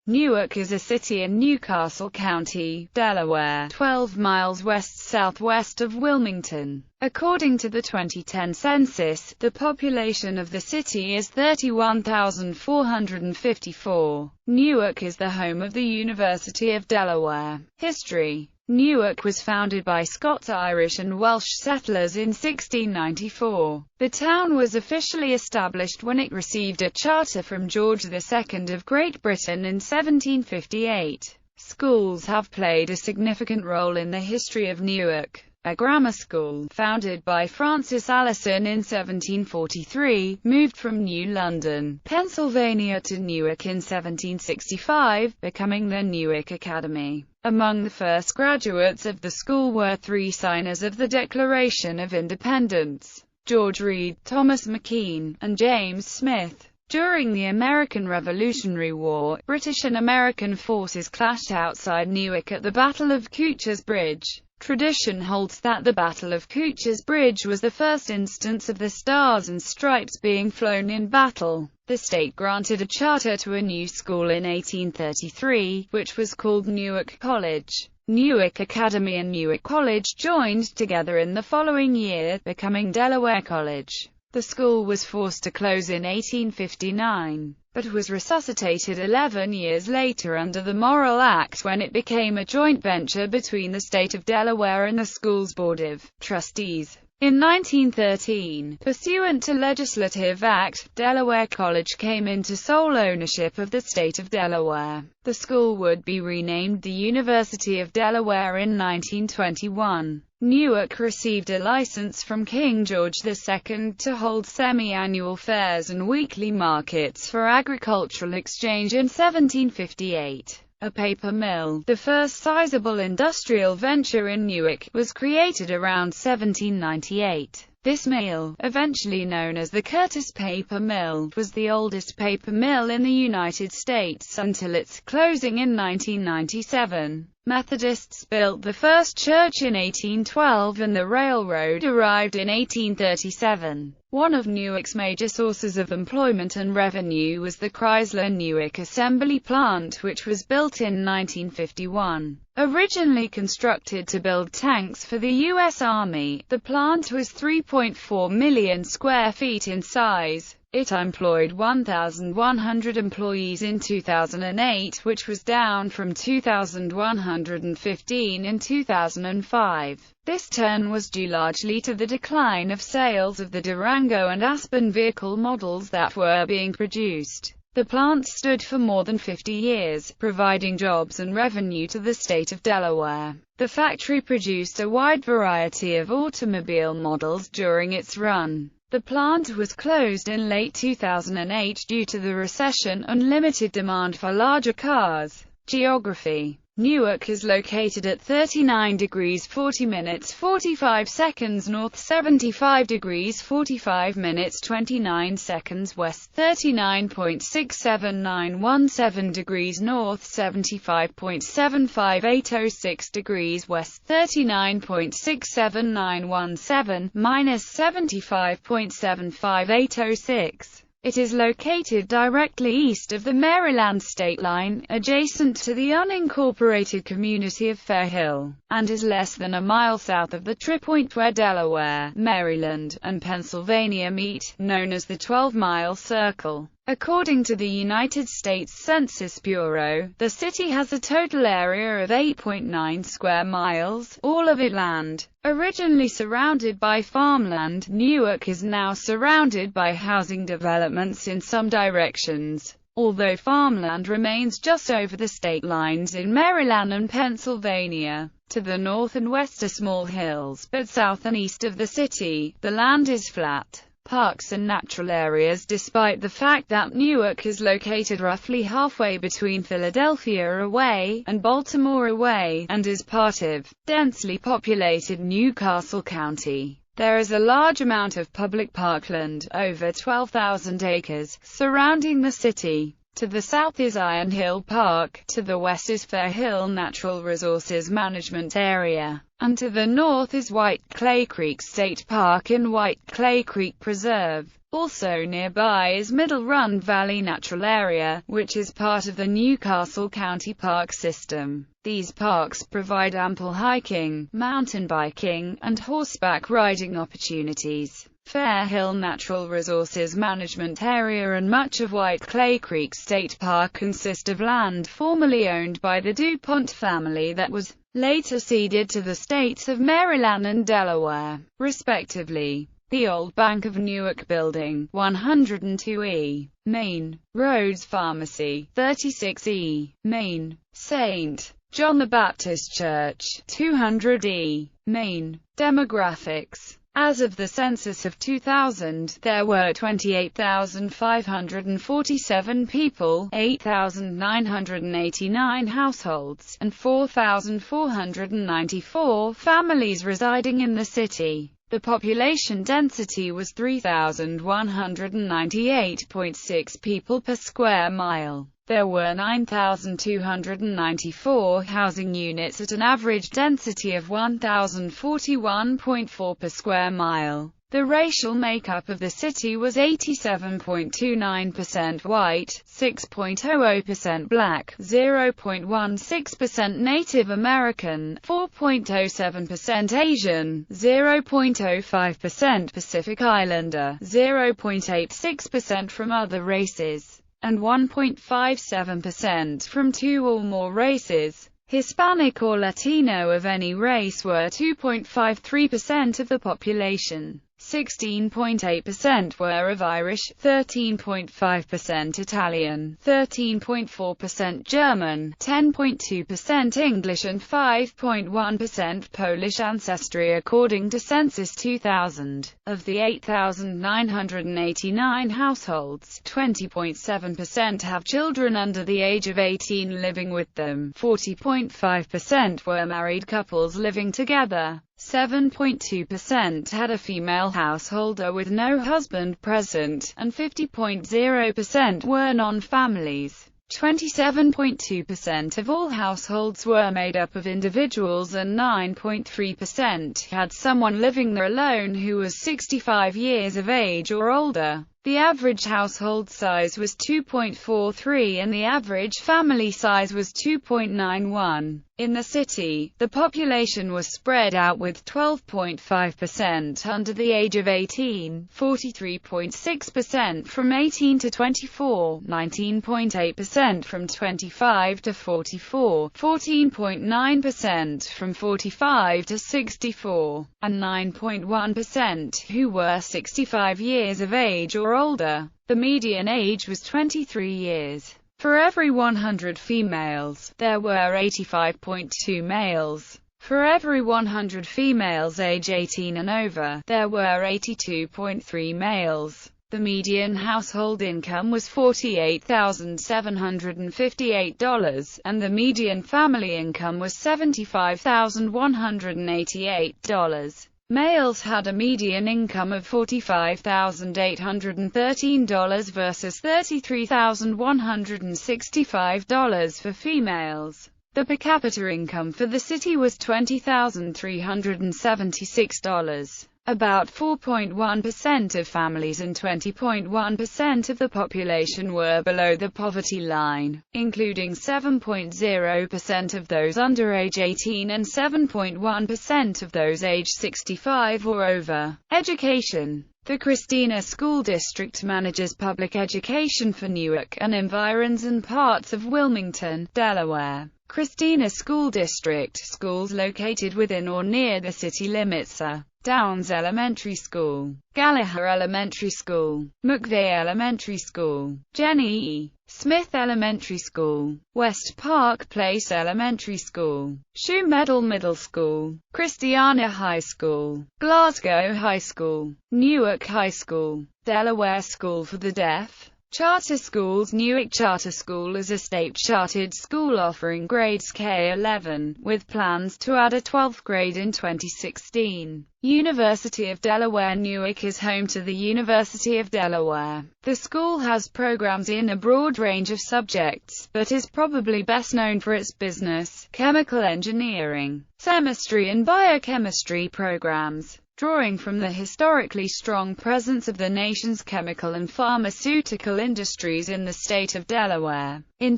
Newark is a city in Newcastle County, Delaware, 12 miles west-southwest of Wilmington. According to the 2010 census, the population of the city is 31,454. Newark is the home of the University of Delaware. History: Newark was founded by Scots, Irish and Welsh settlers in 1694. The town was officially established when it received a charter from George II of Great Britain in 1758. Schools have played a significant role in the history of Newark. A grammar school, founded by Francis Allison in 1743, moved from New London, Pennsylvania to Newark in 1765, becoming the Newark Academy. Among the first graduates of the school were three signers of the Declaration of Independence: George Read, Thomas McKean, and James Smith. During the American Revolutionary War, British and American forces clashed outside Newark at the Battle of Couch's Bridge. Tradition holds that the Battle of Couch's Bridge was the first instance of the Stars and Stripes being flown in battle. The state granted a charter to a new school in 1833, which was called Newark College. Newark Academy and Newark College joined together in the following year, becoming Delaware College. The school was forced to close in 1859, but was resuscitated 11 years later under the Morrill Act when it became a joint venture between the state of Delaware and the school's Board of Trustees. In 1913, pursuant to Legislative Act, Delaware College came into sole ownership of the state of Delaware. The school would be renamed the University of Delaware in 1921. Newark received a license from King George II to hold semi-annual fairs and weekly markets for agricultural exchange in 1758. A paper mill, the first sizable industrial venture in Newark, was created around 1798. This mill, eventually known as the Curtis Paper Mill, was the oldest paper mill in the United States until its closing in 1997. Methodists built the first church in 1812 and the railroad arrived in 1837. One of Newark's major sources of employment and revenue was the Chrysler Newark Assembly Plant, which was built in 1951. Originally constructed to build tanks for the U.S. Army, the plant was 3.4 million square feet in size. It employed 1,100 employees in 2008, which was down from 2,115 in 2005. This turn was due largely to the decline of sales of the Durango and Aspen vehicle models that were being produced. The plant stood for more than 50 years, providing jobs and revenue to the state of Delaware. The factory produced a wide variety of automobile models during its run. The plant was closed in late 2008 due to the recession and limited demand for larger cars. Geography: Newark is located at 39 degrees 40 minutes 45 seconds north, 75 degrees 45 minutes 29 seconds west, 39.67917 degrees north, 75.75806 degrees west, 39.67917 minus 75.75806. It is located directly east of the Maryland state line, adjacent to the unincorporated community of Fair Hill, and is less than a mile south of the tripoint where Delaware, Maryland, and Pennsylvania meet, known as the 12-mile circle. According to the United States Census Bureau, the city has a total area of 8.9 square miles, all of it land. Originally surrounded by farmland, Newark is now surrounded by housing developments in some directions. Although farmland remains just over the state lines in Maryland and Pennsylvania. To the north and west are small hills, but south and east of the city, the land is flat. Parks and natural areas. Despite the fact that Newark is located roughly halfway between Philadelphia away and Baltimore away, and is part of densely populated Newcastle County, there is a large amount of public parkland, over 12,000 acres, surrounding the city. To the south is Iron Hill Park, to the west is Fair Hill Natural Resources Management Area, and to the north is White Clay Creek State Park and White Clay Creek Preserve. Also nearby is Middle Run Valley Natural Area, which is part of the Newcastle County Park System. These parks provide ample hiking, mountain biking, and horseback riding opportunities. Fairhill Natural Resources Management Area and much of White Clay Creek State Park consist of land formerly owned by the DuPont family that was later ceded to the states of Maryland and Delaware, respectively. The old Bank of Newark Building, 102E, Main, Rhodes Pharmacy, 36E, Main, St. John the Baptist Church, 200E, Main. Demographics. As of the census of 2000, there were 28,547 people, 8,989 households, and 4,494 families residing in the city. The population density was 3,198.6 people per square mile. There were 9,294 housing units at an average density of 1,041.4 per square mile. The racial makeup of the city was 87.29% white, 6.00% black, 0.16% Native American, 4.07% Asian, 0.05% Pacific Islander, 0.86% from other races, and 1.57% from two or more races. Hispanic or Latino of any race were 2.53% of the population. 16.8% were of Irish, 13.5% Italian, 13.4% German, 10.2% English and 5.1% Polish ancestry according to Census 2000. Of the 8,989 households, 20.7% have children under the age of 18 living with them, 40.5% were married couples living together, 7.2% had a female householder with no husband present, and 50.0% were non-families. 27.2% of all households were made up of individuals and 9.3% had someone living there alone who was 65 years of age or older. The average household size was 2.43 and the average family size was 2.91. In the city, the population was spread out with 12.5% under the age of 18, 43.6% from 18 to 24, 19.8% from 25 to 44, 14.9% from 45 to 64, and 9.1% who were 65 years of age or older. The median age was 23 years. For every 100 females, there were 85.2 males. For every 100 females age 18 and over, there were 82.3 males. The median household income was $48,758, and the median family income was $75,188. Males had a median income of $45,813 versus $33,165 for females. The per capita income for the city was $20,376. About 4.1% of families and 20.1% of the population were below the poverty line, including 7.0% of those under age 18 and 7.1% of those age 65 or over. Education. The Christina School District manages public education for Newark and environs and parts of Wilmington, Delaware. Christina School District schools located within or near the city limits are Downs Elementary School, Gallagher Elementary School, McVeigh Elementary School, Jenny E. Smith Elementary School, West Park Place Elementary School, Shoe Medal Middle School, Christiana High School, Glasgow High School, Newark High School, Delaware School for the Deaf. Charter schools. Newark Charter School is a state-chartered school offering grades K-11, with plans to add a 12th grade in 2016. University of Delaware. Newark is home to the University of Delaware. The school has programs in a broad range of subjects, but is probably best known for its business, chemical engineering, chemistry and biochemistry programs. drawing from the historically strong presence of the nation's chemical and pharmaceutical industries in the state of Delaware. In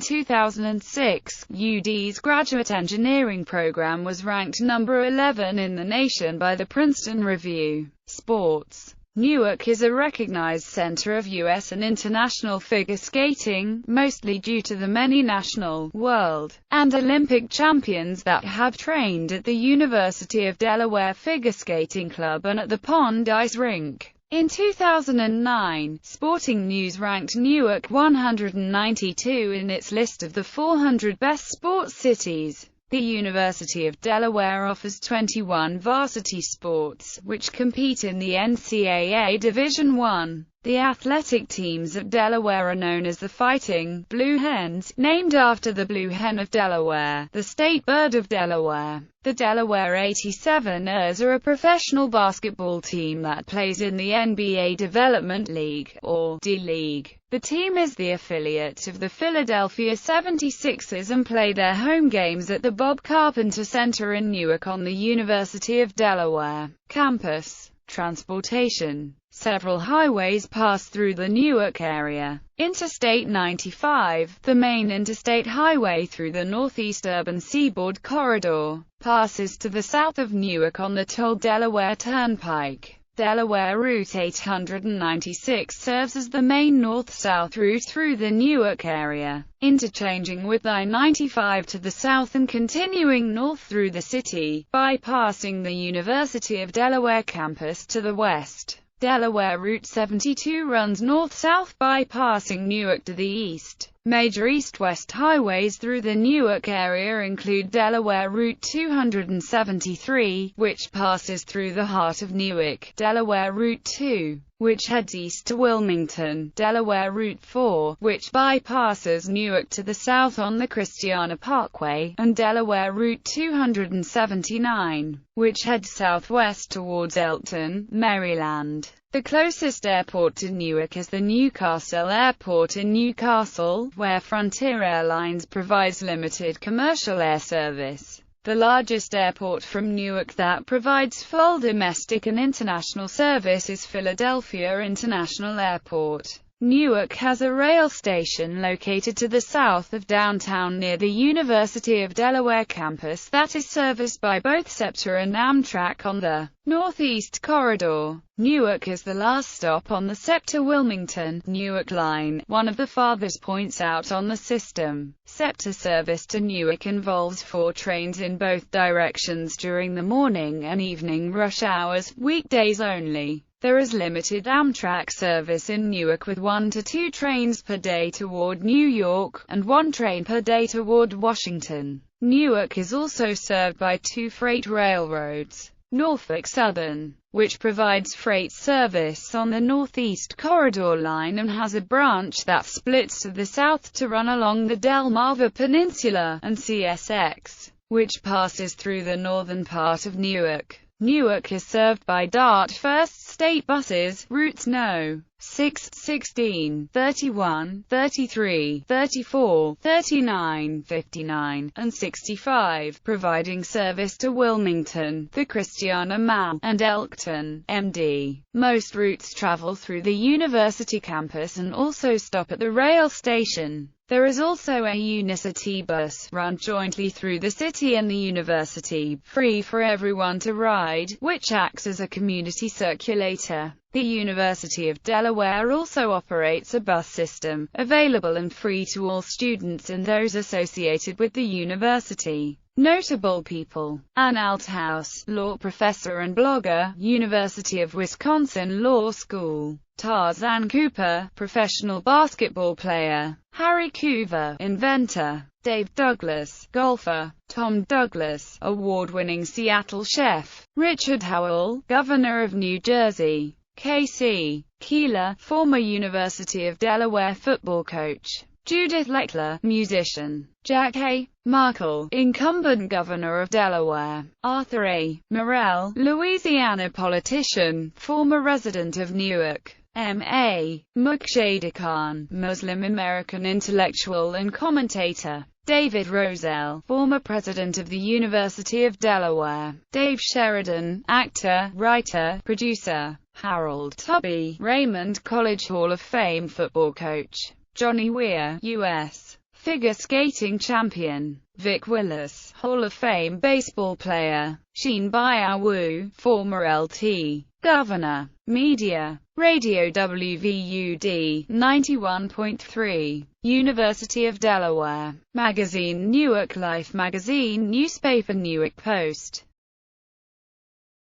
2006, UD's graduate engineering program was ranked number 11 in the nation by the Princeton Review. Sports. Newark is a recognized center of U.S. and international figure skating, mostly due to the many national, world, and Olympic champions that have trained at the University of Delaware Figure Skating Club and at the Pond Ice Rink. In 2009, Sporting News ranked Newark 192 in its list of the 400 best sports cities. The University of Delaware offers 21 varsity sports, which compete in the NCAA Division I. The athletic teams of Delaware are known as the Fighting Blue Hens, named after the blue hen of Delaware, the state bird of Delaware. The Delaware 87ers are a professional basketball team that plays in the NBA Development League, or D-League. The team is the affiliate of the Philadelphia 76ers and play their home games at the Bob Carpenter Center in Newark on the University of Delaware campus. Transportation. Several highways pass through the Newark area. Interstate 95, the main interstate highway through the Northeast Urban Seaboard Corridor, passes to the south of Newark on the toll Delaware Turnpike. Delaware Route 896 serves as the main north-south route through the Newark area, interchanging with I-95 to the south and continuing north through the city, bypassing the University of Delaware campus to the west. Delaware Route 72 runs north-south bypassing Newark to the east. Major east-west highways through the Newark area include Delaware Route 273, which passes through the heart of Newark, Delaware Route 2, which heads east to Wilmington, Delaware Route 4, which bypasses Newark to the south on the Christiana Parkway, and Delaware Route 279, which heads southwest towards Elkton, Maryland. The closest airport to Newark is the Newcastle Airport in Newcastle, where Frontier Airlines provides limited commercial air service. The largest airport from Newark that provides full domestic and international service is Philadelphia International Airport. Newark has a rail station located to the south of downtown near the University of Delaware campus that is serviced by both SEPTA and Amtrak on the Northeast Corridor. Newark is the last stop on the SEPTA-Wilmington-Newark line, one of the farthest points out on the system. SEPTA service to Newark involves 4 trains in both directions during the morning and evening rush hours, weekdays only. There is limited Amtrak service in Newark with 1 to 2 trains per day toward New York, and 1 train per day toward Washington. Newark is also served by 2 freight railroads. Norfolk Southern, which provides freight service on the Northeast Corridor line and has a branch that splits to the south to run along the Delmarva Peninsula, and CSX, which passes through the northern part of Newark. Newark is served by DART First State buses, routes No. 6, 16, 31, 33, 34, 39, 59, and 65, providing service to Wilmington, the Christiana Mall, and Elkton, MD. Most routes travel through the university campus and also stop at the rail station. There is also a Unicity bus, run jointly through the city and the university, free for everyone to ride, which acts as a community circulator. The University of Delaware also operates a bus system, available and free to all students and those associated with the university. Notable people: Ann Althouse, law professor and blogger, University of Wisconsin Law School. Tarzan Cooper, professional basketball player. Harry Coover, inventor. Dave Douglas, golfer. Tom Douglas, award-winning Seattle chef. Richard Howell, governor of New Jersey. K.C. Keeler, former University of Delaware football coach. Judith Leckler, musician. Jack A. Markle, incumbent governor of Delaware. Arthur A. Morell, Louisiana politician, former resident of Newark. M.A. Muqshayda Khan, Muslim American intellectual and commentator. David Roselle, former president of the University of Delaware. Dave Sheridan, actor, writer, producer. Harold Tubby, Raymond College Hall of Fame football coach. Johnny Weir, U.S. figure skating champion. Vic Willis, Hall of Fame baseball player. Sheen Biao-Wu, former LT governor. Media, radio WVUD, 91.3, University of Delaware. Magazine Newark, Life magazine, newspaper Newark Post.